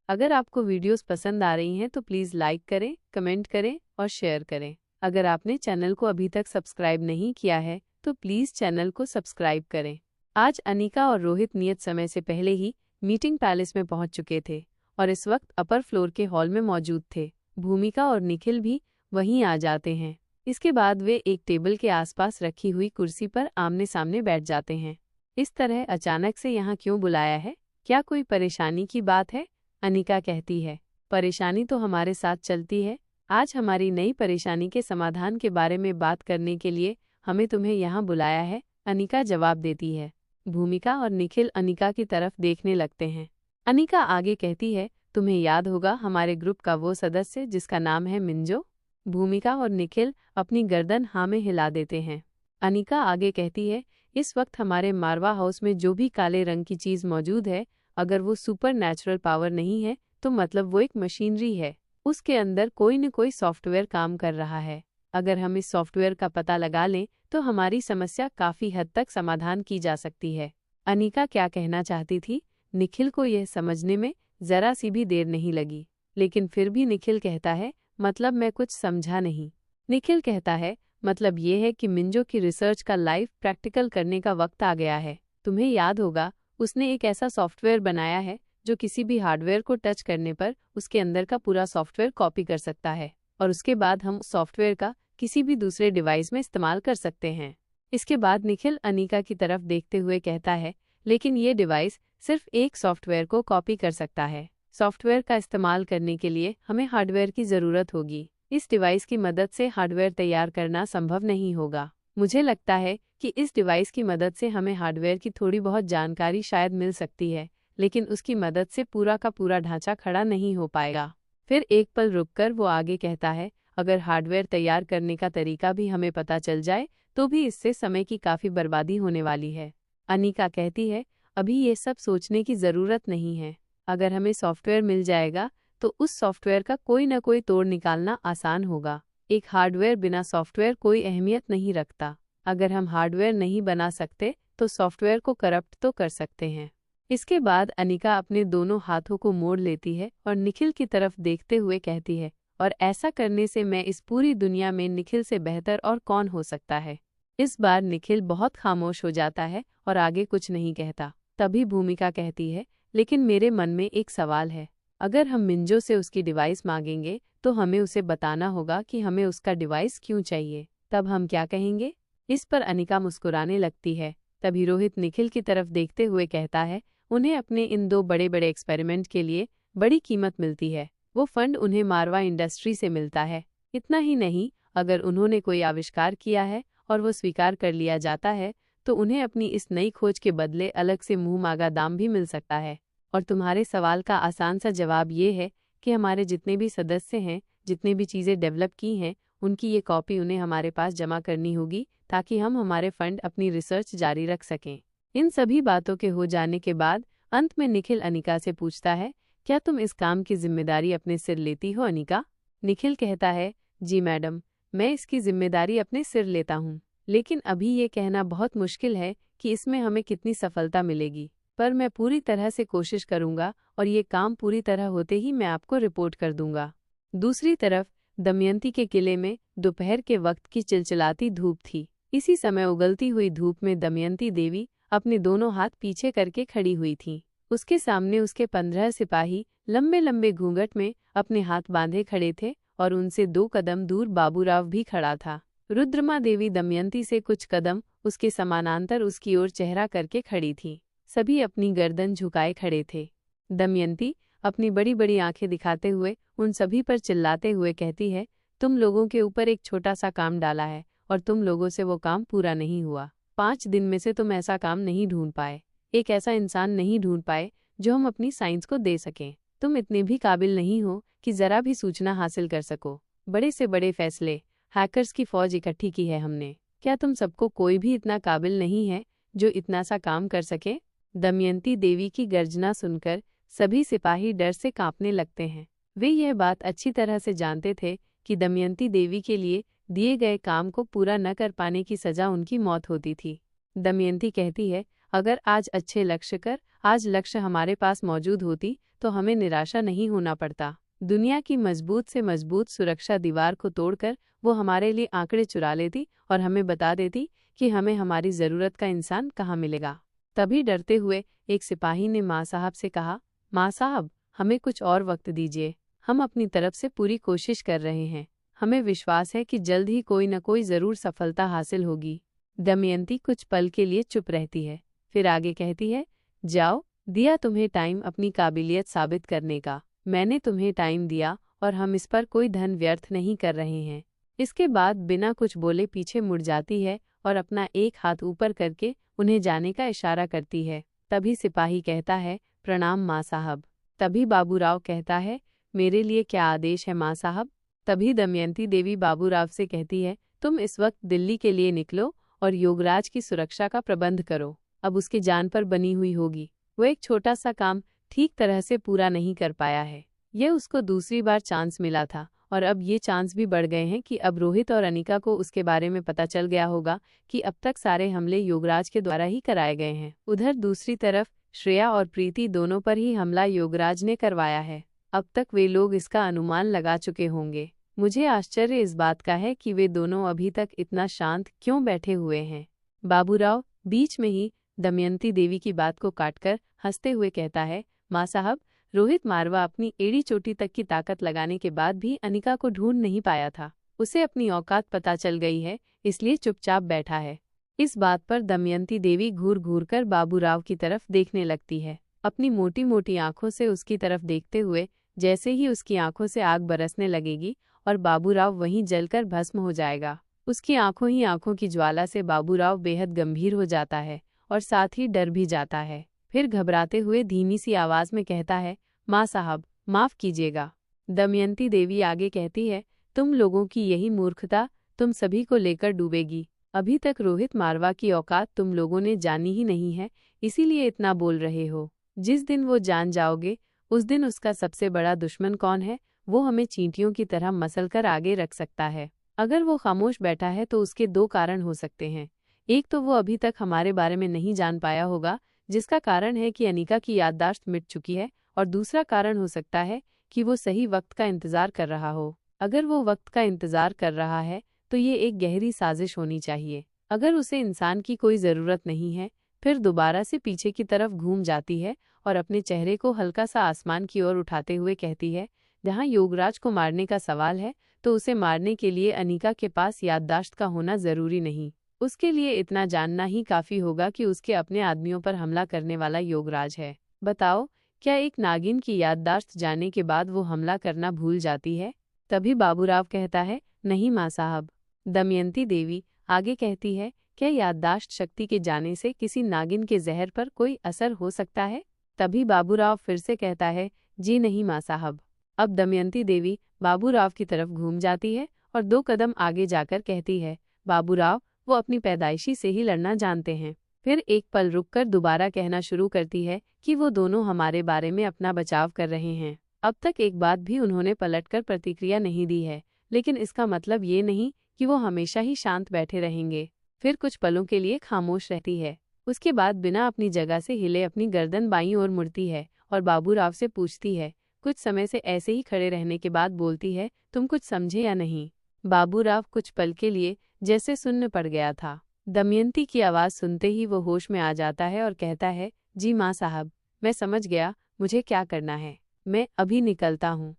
अगर आपको वीडियोस पसंद आ रही हैं तो प्लीज़ लाइक करें, कमेंट करें और शेयर करें। अगर आपने चैनल को अभी तक सब्सक्राइब नहीं किया है तो प्लीज़ चैनल को सब्सक्राइब करें। आज अनिका और रोहित नियत समय से पहले ही मीटिंग पैलेस में पहुंच चुके थे और इस वक्त अपर फ्लोर के हॉल में मौजूद थे। भूमिका और निखिल भी वहीं आ जाते हैं। इसके बाद वे एक टेबल के आसपास रखी हुई कुर्सी पर आमने सामने बैठ जाते हैं। इस तरह अचानक से यहाँ क्यों बुलाया है? क्या कोई परेशानी की बात है? अनिका कहती है, परेशानी तो हमारे साथ चलती है। आज हमारी नई परेशानी के समाधान के बारे में बात करने के लिए हमें तुम्हें यहाँ बुलाया है, अनिका जवाब देती है। भूमिका और निखिल अनिका की तरफ देखने लगते हैं। अनिका आगे कहती है, तुम्हें याद होगा हमारे ग्रुप का वो सदस्य जिसका नाम है मिंजो? भूमिका और निखिल अपनी गर्दन हाँ में हिला देते हैं। अनिका आगे कहती है, इस वक्त हमारे मारवा हाउस में जो भी काले रंग की चीज़ मौजूद है, अगर वो सुपर नेचुरल पावर नहीं है तो मतलब वो एक मशीनरी है। उसके अंदर कोई न कोई सॉफ्टवेयर काम कर रहा है। अगर हम इस सॉफ्टवेयर का पता लगा लें तो हमारी समस्या काफ़ी हद तक समाधान की जा सकती है। अनिका क्या कहना चाहती थी, निखिल को यह समझने में ज़रा सी भी देर नहीं लगी, लेकिन फिर भी निखिल कहता है, मतलब मैं कुछ समझा नहीं। निखिल कहता है, मतलब ये है कि मिंजो की रिसर्च का लाइव प्रैक्टिकल करने का वक्त आ गया है। तुम्हें याद होगा उसने एक ऐसा सॉफ्टवेयर बनाया है जो किसी भी हार्डवेयर को टच करने पर उसके अंदर का पूरा सॉफ्टवेयर कॉपी कर सकता है और उसके बाद हम सॉफ्टवेयर का किसी भी दूसरे डिवाइस में इस्तेमाल कर सकते हैं। इसके बाद निखिल अनिका की तरफ देखते हुए कहता है, लेकिन ये डिवाइस सिर्फ एक सॉफ्टवेयर को कॉपी कर सकता है। सॉफ्टवेयर का इस्तेमाल करने के लिए हमें हार्डवेयर की ज़रूरत होगी। इस डिवाइस की मदद से हार्डवेयर तैयार करना संभव नहीं होगा। मुझे लगता है कि इस डिवाइस की मदद से हमें हार्डवेयर की थोड़ी बहुत जानकारी शायद मिल सकती है, लेकिन उसकी मदद से पूरा का पूरा ढांचा खड़ा नहीं हो पाएगा। फिर एक पल रुककर वो आगे कहता है, अगर हार्डवेयर तैयार करने का तरीका भी हमें पता चल जाए तो भी इससे समय की काफ़ी बर्बादी होने वाली है। अनिका कहती है, अभी ये सब सोचने की ज़रूरत नहीं है। अगर हमें सॉफ्टवेयर मिल जाएगा तो उस सॉफ्टवेयर का कोई न कोई तोड़ निकालना आसान होगा। एक हार्डवेयर बिना सॉफ्टवेयर कोई अहमियत नहीं रखता। अगर हम हार्डवेयर नहीं बना सकते तो सॉफ्टवेयर को करप्ट तो कर सकते हैं। इसके बाद अनिका अपने दोनों हाथों को मोड़ लेती है और निखिल की तरफ देखते हुए कहती है, और ऐसा करने से मैं इस पूरी दुनिया में निखिल से बेहतर और कौन हो सकता है। इस बार निखिल बहुत खामोश हो जाता है और आगे कुछ नहीं कहता। तभी भूमिका कहती है, लेकिन मेरे मन में एक सवाल है। अगर हम मिंजो से उसकी डिवाइस मांगेंगे तो हमें उसे बताना होगा कि हमें उसका डिवाइस क्यों चाहिए। तब हम क्या कहेंगे? इस पर अनिका मुस्कुराने लगती है। तभी रोहित निखिल की तरफ देखते हुए कहता है, उन्हें अपने इन दो बड़े बड़े एक्सपेरिमेंट के लिए बड़ी कीमत मिलती है। वो फंड उन्हें मारवा इंडस्ट्री से मिलता है। इतना ही नहीं, अगर उन्होंने कोई आविष्कार किया है और वो स्वीकार कर लिया जाता है तो उन्हें अपनी इस नई खोज के बदले अलग से मुंह मांगा दाम भी मिल सकता है। और तुम्हारे सवाल का आसान सा जवाब ये है कि हमारे जितने भी सदस्य हैं, जितने भी चीज़ें डेवलप की हैं, उनकी ये कॉपी उन्हें हमारे पास जमा करनी होगी ताकि हम हमारे फंड अपनी रिसर्च जारी रख सकें। इन सभी बातों के हो जाने के बाद अंत में निखिल अनिका से पूछता है, क्या तुम इस काम की जिम्मेदारी अपने सिर लेती हो अनिका? निखिल कहता है, जी मैडम, मैं इसकी जिम्मेदारी अपने सिर लेता हूँ, लेकिन अभी ये कहना बहुत मुश्किल है कि इसमें हमें कितनी सफलता मिलेगी, पर मैं पूरी तरह से कोशिश करूंगा और ये काम पूरी तरह होते ही मैं आपको रिपोर्ट कर दूंगा। दूसरी तरफ दमयंती के किले में दोपहर के वक्त की चिलचिलाती धूप थी। इसी समय उगलती हुई धूप में दमयंती देवी अपने दोनों हाथ पीछे करके खड़ी हुई थी। उसके सामने उसके 15 सिपाही लंबे लंबे घूंघट में अपने हाथ बांधे खड़े थे और उनसे 2 कदम दूर बाबूराव भी खड़ा था। रुद्रमा देवी दमयंती से कुछ कदम उसके समानांतर उसकी ओर चेहरा करके खड़ी थी। सभी अपनी गर्दन झुकाए खड़े थे। दमयंती अपनी बड़ी बड़ी आंखें दिखाते हुए उन सभी पर चिल्लाते हुए कहती है, तुम लोगों के ऊपर एक छोटा सा काम डाला है और तुम लोगों से वो काम पूरा नहीं हुआ। 5 दिन में से तुम ऐसा काम नहीं ढूंढ पाए, एक ऐसा इंसान नहीं ढूंढ पाए जो हम अपनी साइंस को दे सकें। तुम इतने भी काबिल नहीं हो कि जरा भी सूचना हासिल कर सको। बड़े से बड़े फैसले, हैकर्स की फौज इकट्ठी की है हमने। क्या तुम सबको कोई भी इतना काबिल नहीं है जो इतना सा काम कर सके? दमयंती देवी की गर्जना सुनकर सभी सिपाही डर से कांपने लगते हैं। वे यह बात अच्छी तरह से जानते थे कि दमयंती देवी के लिए दिए गए काम को पूरा न कर पाने की सजा उनकी मौत होती थी। दमयंती कहती है, अगर आज अच्छे लक्ष्य कर आज लक्ष्य हमारे पास मौजूद होती तो हमें निराशा नहीं होना पड़ता। दुनिया की मजबूत से मजबूत सुरक्षा दीवार को तोड़कर वो हमारे लिए आंकड़े चुरा लेती और हमें बता देती कि हमें हमारी ज़रूरत का इंसान कहाँ मिलेगा। तभी डरते हुए एक सिपाही ने माँ साहब से कहा, माँ साहब, हमें कुछ और वक्त दीजिए, हम अपनी तरफ से पूरी कोशिश कर रहे हैं, हमें विश्वास है कि जल्द ही कोई न कोई ज़रूर सफलता हासिल होगी। दमयंती कुछ पल के लिए चुप रहती है, फिर आगे कहती है, जाओ, दिया तुम्हें टाइम अपनी काबिलियत साबित करने का, मैंने तुम्हें टाइम दिया और हम इस पर कोई धन व्यर्थ नहीं कर रहे हैं। इसके बाद बिना कुछ बोले पीछे मुड़ जाती है और अपना एक हाथ ऊपर करके उन्हें जाने का इशारा करती है। तभी सिपाही कहता है, प्रणाम माँ साहब। तभी बाबूराव कहता है, मेरे लिए क्या आदेश है माँ साहब। तभी दमयंती देवी बाबूराव से कहती है, तुम इस वक्त दिल्ली के लिए निकलो और योगराज की सुरक्षा का प्रबंध करो, अब उसकी जान पर बनी हुई होगी। वो एक छोटा सा काम ठीक तरह से पूरा नहीं कर पाया है। यह उसको दूसरी बार चांस मिला था और अब ये चांस भी बढ़ गए हैं कि अब रोहित और अनिका को उसके बारे में पता चल गया होगा कि अब तक सारे हमले योगराज के द्वारा ही कराए गए हैं। उधर दूसरी तरफ श्रेया और प्रीति दोनों पर ही हमला योगराज ने करवाया है। अब तक वे लोग इसका अनुमान लगा चुके होंगे। मुझे आश्चर्य इस बात का है कि वे दोनों अभी तक इतना शांत क्यों बैठे हुए हैं। बाबूराव बीच में ही दमयंती देवी की बात को काटकर हंसते हुए कहता है, माँ साहब, रोहित मारवा अपनी एड़ी चोटी तक की ताकत लगाने के बाद भी अनिका को ढूंढ नहीं पाया था। उसे अपनी औकात पता चल गई है, इसलिए चुपचाप बैठा है। इस बात पर दमयंती देवी घूर घूर कर बाबूराव की तरफ देखने लगती है, अपनी मोटी मोटी आंखों से उसकी तरफ देखते हुए। जैसे ही उसकी आंखों से आग बरसने लगेगी और बाबूराव वहीं जलकर भस्म हो जाएगा। उसकी आंखों ही आंखों की ज्वाला से बाबूराव बेहद गंभीर हो जाता है और साथ ही डर भी जाता है। फिर घबराते हुए धीमी सी आवाज में कहता है, माँ साहब, माफ कीजिएगा। दमयंती देवी आगे कहती है, तुम लोगों की यही मूर्खता तुम सभी को लेकर डूबेगी। अभी तक रोहित मारवा की औकात तुम लोगों ने जानी ही नहीं है, इसीलिए इतना बोल रहे हो। जिस दिन वो जान जाओगे उस दिन उसका सबसे बड़ा दुश्मन कौन है वो हमें चींटियों की तरह मसल कर आगे रख सकता है। अगर वो खामोश बैठा है तो उसके दो कारण हो सकते हैं। एक तो वो अभी तक हमारे बारे में नहीं जान पाया होगा, जिसका कारण है कि अनिका की याददाश्त मिट चुकी है, और दूसरा कारण हो सकता है कि वो सही वक्त का इंतजार कर रहा हो। अगर वो वक्त का इंतजार कर रहा है तो ये एक गहरी साजिश होनी चाहिए। अगर उसे इंसान की कोई ज़रूरत नहीं है, फिर दोबारा से पीछे की तरफ घूम जाती है और अपने चेहरे को हल्का सा आसमान की ओर उठाते हुए कहती है, जहाँ योगराज को मारने का सवाल है तो उसे मारने के लिए अनिका के पास याददाश्त का होना ज़रूरी नहीं। उसके लिए इतना जानना ही काफ़ी होगा कि उसके अपने आदमियों पर हमला करने वाला योगराज है। बताओ, क्या एक नागिन की याददाश्त जाने के बाद वो हमला करना भूल जाती है? तभी बाबूराव कहता है, नहीं माँ साहब। दमयंती देवी आगे कहती है, क्या याददाश्त शक्ति के जाने से किसी नागिन के जहर पर कोई असर हो सकता है? तभी बाबूराव फिर से कहता है, जी नहीं माँ साहब। अब दमयंती देवी बाबूराव की तरफ घूम जाती है और 2 कदम आगे जाकर कहती है, बाबूराव, वो अपनी पैदाइशी से ही लड़ना जानते हैं। फिर एक पल रुककर दोबारा कहना शुरू करती है कि वो दोनों हमारे बारे में अपना बचाव कर रहे हैं। अब तक एक बात भी उन्होंने पलटकर प्रतिक्रिया नहीं दी है, लेकिन इसका मतलब ये नहीं कि वो हमेशा ही शांत बैठे रहेंगे। फिर कुछ पलों के लिए खामोश रहती है, उसके बाद बिना अपनी जगह से हिले अपनी गर्दन बाईं ओर मुड़ती है और बाबूराव से पूछती है। कुछ समय से ऐसे ही खड़े रहने के बाद बोलती है, तुम कुछ समझे या नहीं? बाबूराव कुछ पल के लिए जैसे सुन्न पड़ गया था। दमयंती की आवाज़ सुनते ही वो होश में आ जाता है और कहता है, जी माँ साहब, मैं समझ गया, मुझे क्या करना है, मैं अभी निकलता हूँ।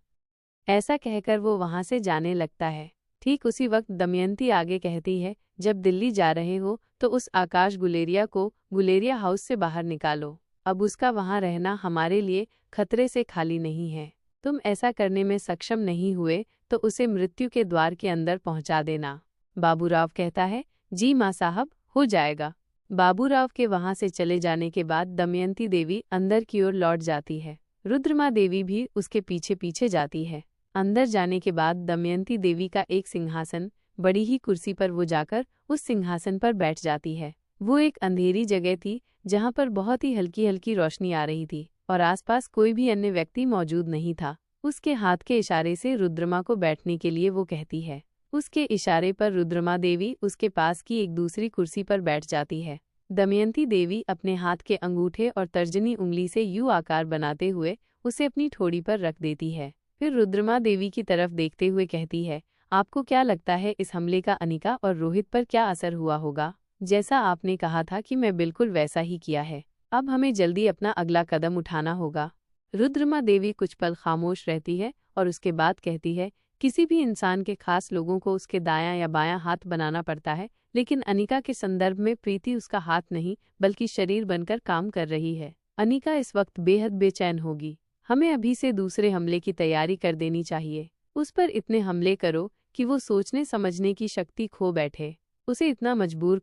ऐसा कहकर वो वहाँ से जाने लगता है। ठीक उसी वक्त दमयंती आगे कहती है, जब दिल्ली जा रहे हो तो उस आकाश गुलेरिया को गुलेरिया हाउस से बाहर निकालो। अब उसका वहाँ रहना हमारे लिए खतरे से खाली नहीं है। तुम ऐसा करने में सक्षम नहीं हुए तो उसे मृत्यु के द्वार के अंदर पहुँचा देना। बाबूराव कहता है, जी माँ साहब, हो जाएगा। बाबूराव के वहाँ से चले जाने के बाद दमयंती देवी अंदर की ओर लौट जाती है। रुद्रमा देवी भी उसके पीछे पीछे जाती है। अंदर जाने के बाद दमयंती देवी का एक सिंहासन, बड़ी ही कुर्सी पर वो जाकर उस सिंहासन पर बैठ जाती है। वो एक अंधेरी जगह थी जहाँ पर बहुत ही हल्की हल्की रोशनी आ रही थी और आसपास कोई भी अन्य व्यक्ति मौजूद नहीं था। उसके हाथ के इशारे से रुद्रमा को बैठने के लिए वो कहती है। उसके इशारे पर रुद्रमा देवी उसके पास की एक दूसरी कुर्सी पर बैठ जाती है। दमयंती देवी अपने हाथ के अंगूठे और तर्जनी उंगली से यू आकार बनाते हुए उसे अपनी ठोड़ी पर रख देती है। फिर रुद्रमा देवी की तरफ देखते हुए कहती है, आपको क्या लगता है इस हमले का अनिका और रोहित पर क्या असर हुआ होगा? जैसा आपने कहा था कि मैं बिल्कुल वैसा ही किया है। अब हमें जल्दी अपना अगला कदम उठाना होगा। रुद्रमा देवी कुछ पल खामोश रहती है और उसके बाद कहती है, किसी भी इंसान के खास लोगों को उसके दायां या बायां हाथ बनाना पड़ता है, लेकिन अनिका के संदर्भ में प्रीति उसका हाथ नहीं बल्कि शरीर बनकर काम कर रही है। अनिका इस वक्त बेहद बेचैन होगी। हमें अभी से दूसरे हमले की तैयारी कर देनी चाहिए। उस पर इतने हमले करो कि वो सोचने समझने की शक्ति खो बैठे। उसे इतना मजबूर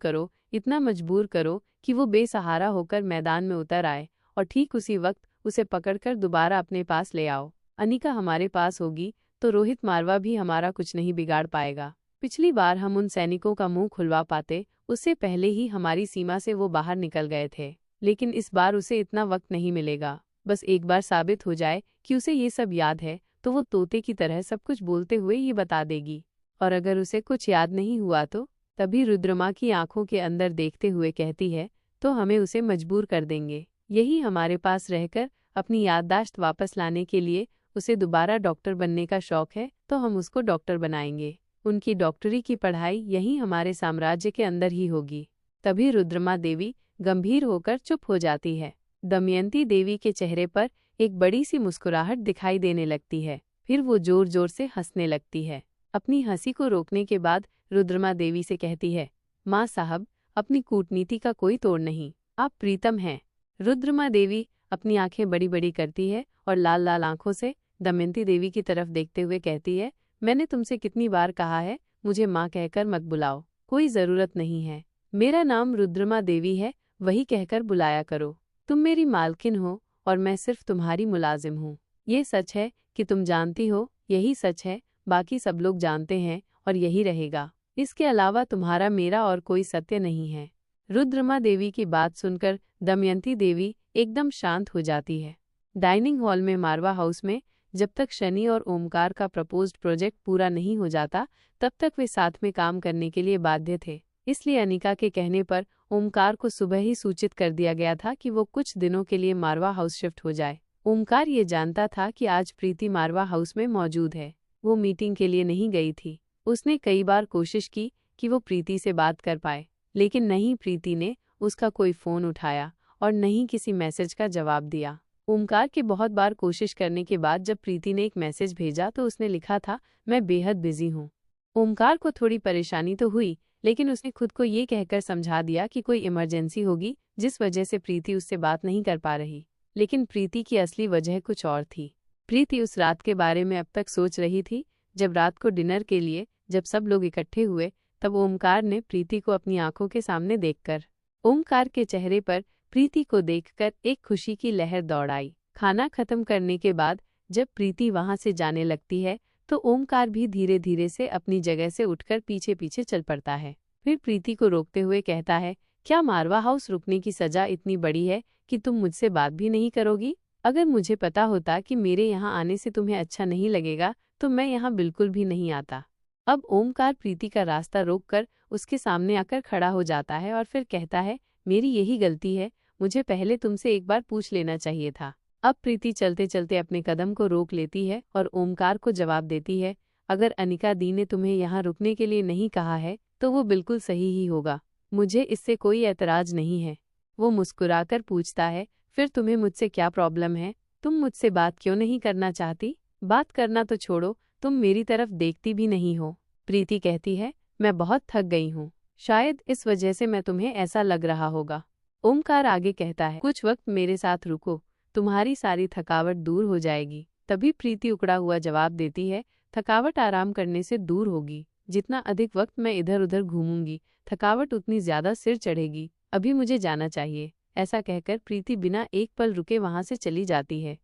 करो कि वो बेसहारा होकर मैदान में उतर आए, और ठीक उसी वक्त उसे पकड़कर दोबारा अपने पास ले आओ। अनिका हमारे पास होगी तो रोहित मारवा भी हमारा कुछ नहीं बिगाड़ पाएगा। पिछली बार हम उन सैनिकों का मुंह खुलवा पाते, उससे पहले ही हमारी सीमा से वो बाहर निकल गए थे। लेकिन इस बार उसे इतना वक्त नहीं मिलेगा। बस एक बार साबित हो जाए कि उसे ये सब याद है तो वो तोते की तरह सब कुछ बोलते हुए ये बता देगी। और अगर उसे कुछ याद नहीं हुआ तो? तभी रुद्रमा की आंखों के अंदर देखते हुए कहती है, तो हमें उसे मजबूर कर देंगे। यही हमारे पास रहकर अपनी याददाश्त वापस लाने के लिए उसे दोबारा डॉक्टर बनने का शौक है तो हम उसको डॉक्टर बनाएंगे। उनकी डॉक्टरी की पढ़ाई यहीं हमारे साम्राज्य के अंदर ही होगी। तभी रुद्रमा देवी गंभीर होकर चुप हो जाती है। दमयंती देवी के चेहरे पर एक बड़ी सी मुस्कुराहट दिखाई देने लगती है। फिर वो जोर जोर से हंसने लगती है। अपनी हंसी को रोकने के बाद रुद्रमा देवी से कहती है, माँ साहब, अपनी कूटनीति का कोई तोड़ नहीं, आप प्रीतम हैं। रुद्रमा देवी अपनी आंखें बड़ी बड़ी करती है और लाल लाल आंखों से दमयंती देवी की तरफ देखते हुए कहती है, मैंने तुमसे कितनी बार कहा है मुझे माँ कहकर मत बुलाओ। कोई ज़रूरत नहीं है। मेरा नाम रुद्रमा देवी है, वही कहकर बुलाया करो। तुम मेरी मालकिन हो और मैं सिर्फ तुम्हारी मुलाजिम हूँ। ये सच है कि तुम जानती हो, यही सच है, बाकी सब लोग जानते हैं और यही रहेगा। इसके अलावा तुम्हारा मेरा और कोई सत्य नहीं है। रुद्रमा देवी की बात सुनकर दमयंती देवी एकदम शांत हो जाती है। डाइनिंग हॉल में मारवा हाउस में जब तक शनि और ओमकार का प्रपोज्ड प्रोजेक्ट पूरा नहीं हो जाता तब तक वे साथ में काम करने के लिए बाध्य थे। इसलिए अनिका के कहने पर ओमकार को सुबह ही सूचित कर दिया गया था कि वो कुछ दिनों के लिए मारवा हाउस शिफ्ट हो जाए। ओमकार ये जानता था कि आज प्रीति मारवा हाउस में मौजूद है। वो मीटिंग के लिए नहीं गई थी। उसने कई बार कोशिश की कि वो प्रीति से बात कर पाए, लेकिन नहीं प्रीति ने उसका कोई फ़ोन उठाया और नहीं किसी मैसेज का जवाब दिया। ओमकार के बहुत बार कोशिश करने के बाद जब प्रीति ने एक मैसेज भेजा तो उसने लिखा था, मैं बेहद बिजी हूँ। ओमकार को थोड़ी परेशानी तो हुई, लेकिन उसने खुद को ये कहकर समझा दिया कि कोई इमरजेंसी होगी जिस वजह से प्रीति उससे बात नहीं कर पा रही। लेकिन प्रीति की असली वजह कुछ और थी। प्रीति उस रात के बारे में अब तक सोच रही थी जब रात को डिनर के लिए जब सब लोग इकट्ठे हुए तब ओमकार ने प्रीति को अपनी आंखों के सामने देखकर ओमकार के चेहरे पर प्रीति को देखकर एक खुशी की लहर दौड़ आई। खाना खत्म करने के बाद जब प्रीति वहां से जाने लगती है तो ओमकार भी धीरे धीरे से अपनी जगह से उठकर पीछे पीछे चल पड़ता है। फिर प्रीति को रोकते हुए कहता है, क्या मारवा हाउस रुकने की सजा इतनी बड़ी है कि तुम मुझसे बात भी नहीं करोगी? अगर मुझे पता होता कि मेरे यहाँ आने से तुम्हें अच्छा नहीं लगेगा तो मैं यहाँ बिल्कुल भी नहीं आता। अब ओमकार प्रीति का रास्ता रोककर उसके सामने आकर खड़ा हो जाता है और फिर कहता है, मेरी यही गलती है, मुझे पहले तुमसे एक बार पूछ लेना चाहिए था। अब प्रीति चलते चलते अपने कदम को रोक लेती है और ओमकार को जवाब देती है, अगर अनिका दी ने तुम्हें यहाँ रुकने के लिए नहीं कहा है तो वो बिल्कुल सही ही होगा। मुझे इससे कोई ऐतराज नहीं है। वो मुस्कुराकर पूछता है, फिर तुम्हें मुझसे क्या प्रॉब्लम है? तुम मुझसे बात क्यों नहीं करना चाहती? बात करना तो छोड़ो, तुम मेरी तरफ देखती भी नहीं हो। प्रीति कहती है, मैं बहुत थक गई हूँ, शायद इस वजह से मैं तुम्हें ऐसा लग रहा होगा। ओमकार आगे कहता है, कुछ वक्त मेरे साथ रुको, तुम्हारी सारी थकावट दूर हो जाएगी। तभी प्रीति उकड़ा हुआ जवाब देती है, थकावट आराम करने से दूर होगी। जितना अधिक वक्त मैं इधर उधर घूमूंगी थकावट उतनी ज्यादा सिर चढ़ेगी। अभी मुझे जाना चाहिए। ऐसा कहकर प्रीति बिना एक पल रुके वहां से चली जाती है।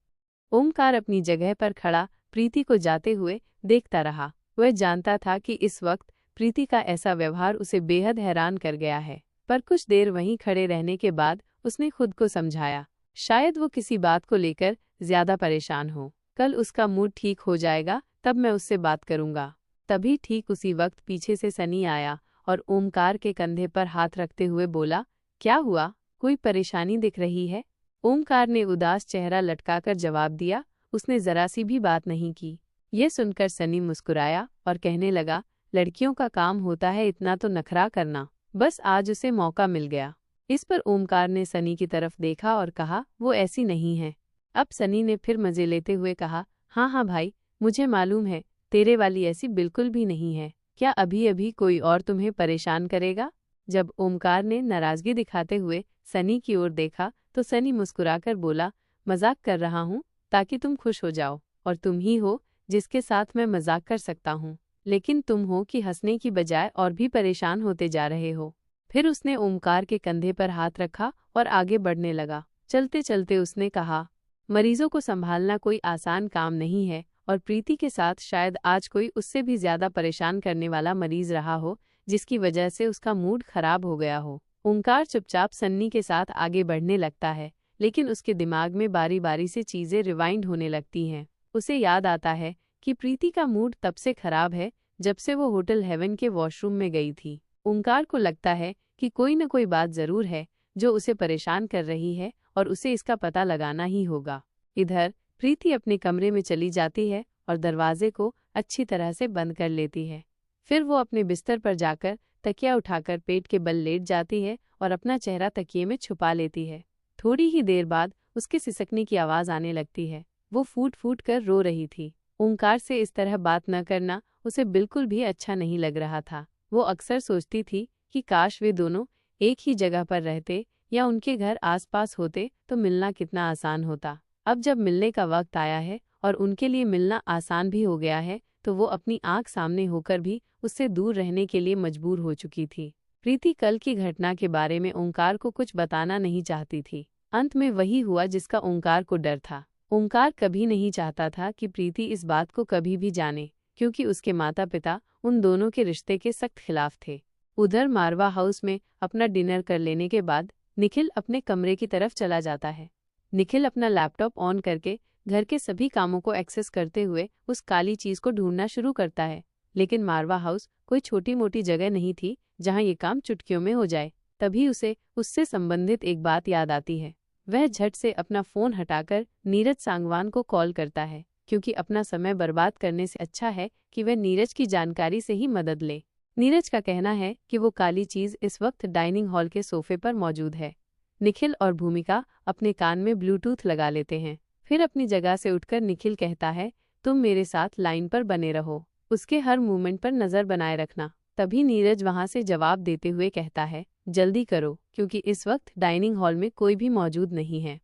ओमकार अपनी जगह पर खड़ा प्रीति को जाते हुए देखता रहा। वह जानता था कि इस वक्त प्रीति का ऐसा व्यवहार उसे बेहद हैरान कर गया है, पर कुछ देर वहीं खड़े रहने के बाद उसने खुद को समझाया, शायद वो किसी बात को लेकर ज्यादा परेशान हो। कल उसका मूड ठीक हो जाएगा, तब मैं उससे बात करूंगा। तभी ठीक उसी वक्त पीछे से सनी आया और ओमकार के कंधे पर हाथ रखते हुए बोला, क्या हुआ? कोई परेशानी दिख रही है? ओमकार ने उदास चेहरा लटकाकर जवाब दिया, उसने जरा सी भी बात नहीं की। यह सुनकर सनी मुस्कुराया और कहने लगा, लड़कियों का काम होता है इतना तो नखरा करना, बस आज उसे मौका मिल गया। इस पर ओमकार ने सनी की तरफ देखा और कहा, वो ऐसी नहीं है। अब सनी ने फिर मजे लेते हुए कहा, हाँ हाँ भाई, मुझे मालूम है, तेरे वाली ऐसी बिल्कुल भी नहीं है। क्या अभी अभी कोई और तुम्हें परेशान करेगा? जब ओमकार ने नाराजगी दिखाते हुए सनी की ओर देखा तो सनी मुस्कुराकर बोला, मजाक कर रहा हूँ ताकि तुम खुश हो जाओ, और तुम ही हो जिसके साथ मैं मजाक कर सकता हूँ, लेकिन तुम हो कि हंसने की बजाय और भी परेशान होते जा रहे हो। फिर उसने ओमकार के कंधे पर हाथ रखा और आगे बढ़ने लगा। चलते चलते उसने कहा, मरीजों को संभालना कोई आसान काम नहीं है, और प्रीति के साथ शायद आज कोई उससे भी ज्यादा परेशान करने वाला मरीज रहा हो, जिसकी वजह से उसका मूड खराब हो गया हो। ओंकार चुपचाप सन्नी के साथ आगे बढ़ने लगता है, लेकिन उसके दिमाग में बारी बारी से चीजें रिवाइंड होने लगती हैं। उसे याद आता है कि प्रीति का मूड तब से खराब है जब से वो होटल हेवन के वॉशरूम में गई थी। ओंकार को लगता है कि कोई न कोई बात जरूर है जो उसे परेशान कर रही है और उसे इसका पता लगाना ही होगा। इधर प्रीति अपने कमरे में चली जाती है और दरवाजे को अच्छी तरह से बंद कर लेती है। फिर वो अपने बिस्तर पर जाकर तकिया उठाकर पेट के बल लेट जाती है और अपना चेहरा तकिए में छुपा लेती है। थोड़ी ही देर बाद उसके सिसकने की आवाज आने लगती है। वो फूट फूट कर रो रही थी। ओंकार से इस तरह बात न करना उसे बिल्कुल भी अच्छा नहीं लग रहा था। वो अक्सर सोचती थी कि काश वे दोनों एक ही जगह पर रहते या उनके घर आसपास होते तो मिलना कितना आसान होता। अब जब मिलने का वक्त आया है और उनके लिए मिलना आसान भी हो गया है, तो वो अपनी आंख सामने होकर भी उससे दूर रहने के लिए मजबूर हो चुकी थी। प्रीति कल की घटना के बारे में ओंकार को कुछ बताना नहीं चाहती थी। अंत में वही हुआ जिसका ओंकार को डर था। ओंकार कभी नहीं चाहता था कि प्रीति इस बात को कभी भी जाने, क्योंकि उसके माता पिता उन दोनों के रिश्ते के सख्त खिलाफ थे। उधर मारवा हाउस में अपना डिनर कर लेने के बाद निखिल अपने कमरे की तरफ चला जाता है। निखिल अपना लैपटॉप ऑन करके घर के सभी कामों को एक्सेस करते हुए उस काली चीज को ढूंढना शुरू करता है, लेकिन मारवा हाउस कोई छोटी मोटी जगह नहीं थी जहां ये काम चुटकियों में हो जाए। तभी उसे उससे संबंधित एक बात याद आती है। वह झट से अपना फोन हटाकर नीरज सांगवान को कॉल करता है, क्योंकि अपना समय बर्बाद करने से अच्छा है कि वह नीरज की जानकारी से ही मदद ले। नीरज का कहना है कि वो काली चीज इस वक्त डाइनिंग हॉल के सोफे पर मौजूद है। निखिल और भूमिका अपने कान में ब्लूटूथ लगा लेते हैं। फिर अपनी जगह से उठकर निखिल कहता है, तुम मेरे साथ लाइन पर बने रहो, उसके हर मूवमेंट पर नजर बनाए रखना। तभी नीरज वहां से जवाब देते हुए कहता है, जल्दी करो, क्योंकि इस वक्त डाइनिंग हॉल में कोई भी मौजूद नहीं है।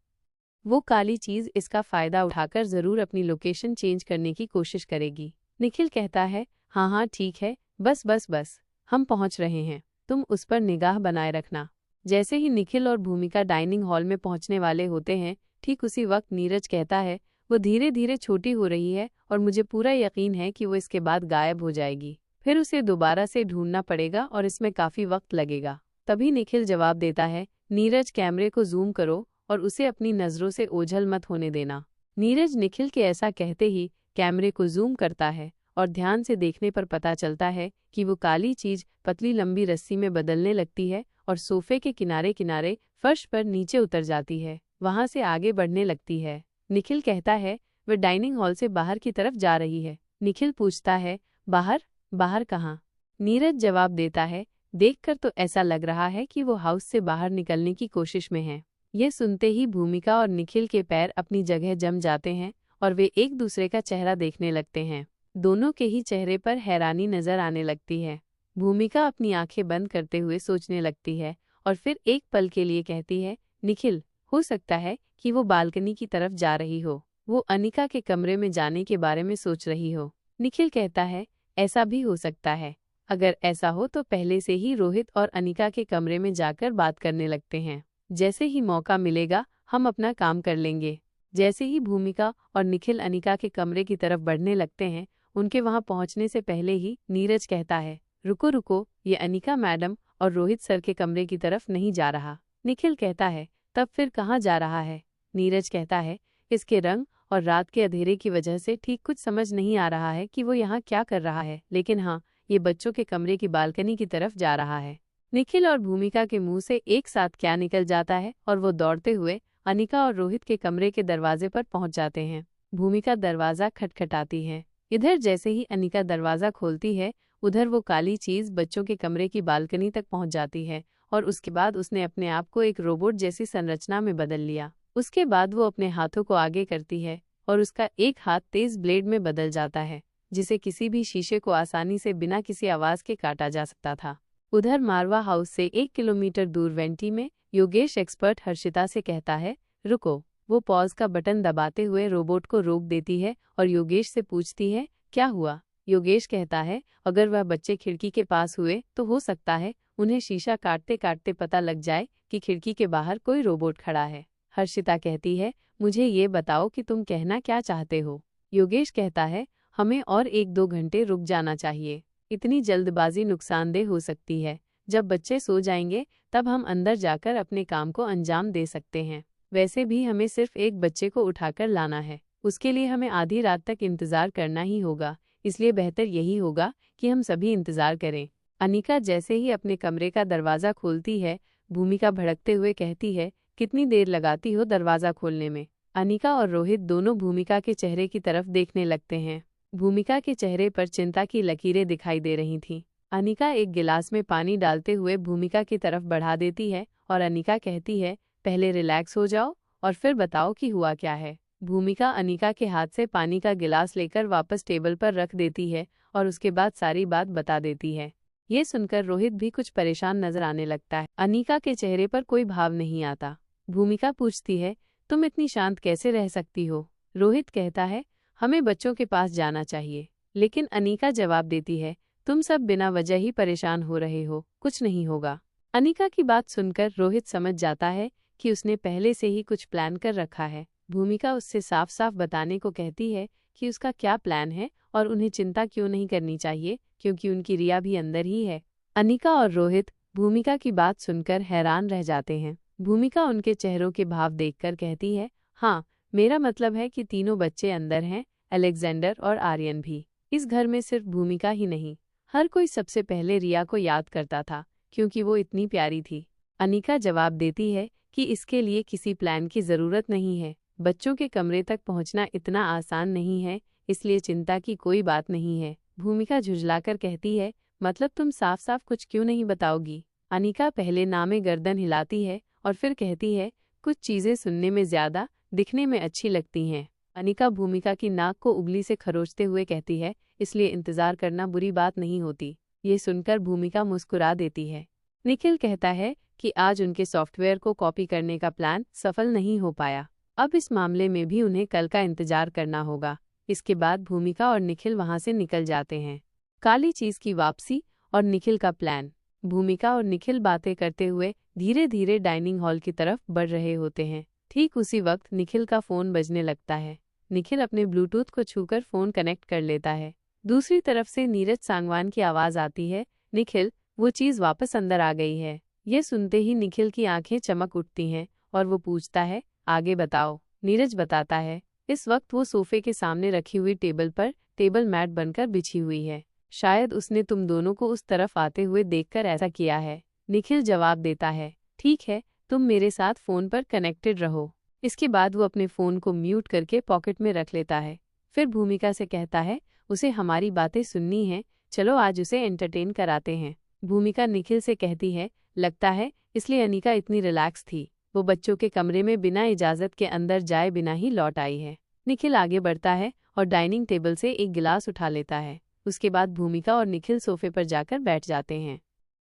वो काली चीज इसका फायदा उठाकर जरूर अपनी लोकेशन चेंज करने की कोशिश करेगी। निखिल कहता है, हाँ हाँ ठीक है, बस हम पहुंच रहे हैं, तुम उस पर निगाह बनाए रखना। जैसे ही निखिल और भूमिका डाइनिंग हॉल में पहुंचने वाले होते हैं, ठीक उसी वक्त नीरज कहता है, वो धीरे धीरे छोटी हो रही है और मुझे पूरा यकीन है कि वो इसके बाद गायब हो जाएगी। फिर उसे दोबारा से ढूंढना पड़ेगा और इसमें काफी वक्त लगेगा। तभी निखिल जवाब देता है, नीरज कैमरे को जूम करो और उसे अपनी नजरों से ओझल मत होने देना। नीरज निखिल के ऐसा कहते ही कैमरे को जूम करता है और ध्यान से देखने पर पता चलता है कि वो काली चीज पतली लंबी रस्सी में बदलने लगती है और सोफे के किनारे किनारे फर्श पर नीचे उतर जाती है, वहां से आगे बढ़ने लगती है। निखिल कहता है, वह डाइनिंग हॉल से बाहर की तरफ जा रही है। निखिल पूछता है, बाहर कहाँ? नीरज जवाब देता है, देखकर तो ऐसा लग रहा है कि वो हाउस से बाहर निकलने की कोशिश में है। ये सुनते ही भूमिका और निखिल के पैर अपनी जगह जम जाते हैं और वे एक दूसरे का चेहरा देखने लगते हैं। दोनों के ही चेहरे पर हैरानी नजर आने लगती है। भूमिका अपनी आंखें बंद करते हुए सोचने लगती है और फिर एक पल के लिए कहती है, निखिल, हो सकता है कि वो बालकनी की तरफ जा रही हो, वो अनिका के कमरे में जाने के बारे में सोच रही हो। निखिल कहता है, ऐसा भी हो सकता है। अगर ऐसा हो तो पहले से ही रोहित और अनिका के कमरे में जाकर बात करने लगते हैं। जैसे ही मौका मिलेगा हम अपना काम कर लेंगे। जैसे ही भूमिका और निखिल अनिका के कमरे की तरफ बढ़ने लगते हैं, उनके वहां पहुंचने से पहले ही नीरज कहता है, रुको, ये अनिका मैडम और रोहित सर के कमरे की तरफ नहीं जा रहा। निखिल कहता है, तब फिर कहाँ जा रहा है? नीरज कहता है, इसके रंग और रात के अंधेरे की वजह से ठीक कुछ समझ नहीं आ रहा है कि वो यहाँ क्या कर रहा है, लेकिन हाँ, ये बच्चों के कमरे की बालकनी की तरफ जा रहा है। निखिल और भूमिका के मुंह से एक साथ क्या निकल जाता है और वो दौड़ते हुए अनिका और रोहित के कमरे के दरवाजे पर पहुंच जाते हैं। भूमिका दरवाजा खटखटाती है। इधर जैसे ही अनिका दरवाजा खोलती है, उधर वो काली चीज बच्चों के कमरे की बालकनी तक पहुंच जाती है और उसके बाद उसने अपने आप को एक रोबोट जैसी संरचना में बदल लिया। उसके बाद वो अपने हाथों को आगे करती है और उसका एक हाथ तेज ब्लेड में बदल जाता है, जिसे किसी भी शीशे को आसानी से बिना किसी आवाज के काटा जा सकता था। उधर मारवा हाउस से 1 किलोमीटर दूर वेंटी में योगेश एक्सपर्ट हर्षिता से कहता है, रुको। वो पॉज का बटन दबाते हुए रोबोट को रोक देती है और योगेश से पूछती है, क्या हुआ? योगेश कहता है, अगर वह बच्चे खिड़की के पास हुए तो हो सकता है उन्हें शीशा काटते काटते पता लग जाए कि खिड़की के बाहर कोई रोबोट खड़ा है। हर्षिता कहती है, मुझे ये बताओ कि तुम कहना क्या चाहते हो? योगेश कहता है, हमें और 1-2 घंटे रुक जाना चाहिए। इतनी जल्दबाजी नुकसानदेह हो सकती है। जब बच्चे सो जाएंगे तब हम अंदर जाकर अपने काम को अंजाम दे सकते हैं। वैसे भी हमें सिर्फ एक बच्चे को उठाकर लाना है, उसके लिए हमें आधी रात तक इंतजार करना ही होगा, इसलिए बेहतर यही होगा कि हम सभी इंतजार करें। अनिका जैसे ही अपने कमरे का दरवाज़ा खोलती है, भूमिका भड़कते हुए कहती है, कितनी देर लगाती हो दरवाज़ा खोलने में? अनिका और रोहित दोनों भूमिका के चेहरे की तरफ देखने लगते हैं। भूमिका के चेहरे पर चिंता की लकीरें दिखाई दे रही थीं। अनिका एक गिलास में पानी डालते हुए भूमिका की तरफ बढ़ा देती है और अनिका कहती है, पहले रिलैक्स हो जाओ और फिर बताओ कि हुआ क्या है। भूमिका अनिका के हाथ से पानी का गिलास लेकर वापस टेबल पर रख देती है और उसके बाद सारी बात बता देती है। ये सुनकर रोहित भी कुछ परेशान नजर आने लगता है। अनिका के चेहरे पर कोई भाव नहीं आता। भूमिका पूछती है, तुम इतनी शांत कैसे रह सकती हो? रोहित कहता है, हमें बच्चों के पास जाना चाहिए। लेकिन अनिका जवाब देती है, तुम सब बिना वजह ही परेशान हो रहे हो, कुछ नहीं होगा। अनिका की बात सुनकर रोहित समझ जाता है कि उसने पहले से ही कुछ प्लान कर रखा है। भूमिका उससे साफ साफ बताने को कहती है कि उसका क्या प्लान है और उन्हें चिंता क्यों नहीं करनी चाहिए, क्योंकि उनकी रिया भी अंदर ही है। अनिका और रोहित भूमिका की बात सुनकर हैरान रह जाते हैं। भूमिका उनके चेहरों के भाव देखकर कहती है, हाँ, मेरा मतलब है कि तीनों बच्चे अंदर हैं, अलेक्जेंडर और आर्यन भी। इस घर में सिर्फ भूमिका ही नहीं, हर कोई सबसे पहले रिया को याद करता था, क्योंकि वो इतनी प्यारी थी। अनिका जवाब देती है कि इसके लिए किसी प्लान की जरूरत नहीं है। बच्चों के कमरे तक पहुंचना इतना आसान नहीं है, इसलिए चिंता की कोई बात नहीं है। भूमिका झुंझलाकर कहती है, मतलब तुम साफ साफ कुछ क्यों नहीं बताओगी? अनिका पहले नामे गर्दन हिलाती है और फिर कहती है, कुछ चीजें सुनने में ज्यादा दिखने में अच्छी लगती हैं। अनिका भूमिका की नाक को उंगली से खरोचते हुए कहती है, इसलिए इंतजार करना बुरी बात नहीं होती। ये सुनकर भूमिका मुस्कुरा देती है। निखिल कहता है कि आज उनके सॉफ्टवेयर को कॉपी करने का प्लान सफल नहीं हो पाया। अब इस मामले में भी उन्हें कल का इंतजार करना होगा। इसके बाद भूमिका और निखिल वहां से निकल जाते हैं। काली चीज की वापसी और निखिल का प्लान। भूमिका और निखिल बातें करते हुए धीरे धीरे डाइनिंग हॉल की तरफ बढ़ रहे होते हैं। ठीक उसी वक्त निखिल का फोन बजने लगता है। निखिल अपने ब्लूटूथ को छूकर फोन कनेक्ट कर लेता है। दूसरी तरफ से नीरज सांगवान की आवाज आती है, निखिल, वो चीज वापस अंदर आ गई है। ये सुनते ही निखिल की आंखें चमक उठती हैं और वो पूछता है, आगे बताओ। नीरज बताता है, इस वक्त वो सोफे के सामने रखी हुई टेबल पर टेबल मैट बनकर बिछी हुई है। शायद उसने तुम दोनों को उस तरफ आते हुए देखकर ऐसा किया है। निखिल जवाब देता है, ठीक है, तुम मेरे साथ फोन पर कनेक्टेड रहो। इसके बाद वो अपने फोन को म्यूट करके पॉकेट में रख लेता है। फिर भूमिका से कहता है, उसे हमारी बातें सुननी हैं, चलो आज उसे एंटरटेन कराते हैं। भूमिका निखिल से कहती है, लगता है इसलिए अनिका इतनी रिलैक्स थी। वो बच्चों के कमरे में बिना इजाजत के अंदर जाए बिना ही लौट आई है। निखिल आगे बढ़ता है और डाइनिंग टेबल से एक गिलास उठा लेता है। उसके बाद भूमिका और निखिल सोफे पर जाकर बैठ जाते हैं।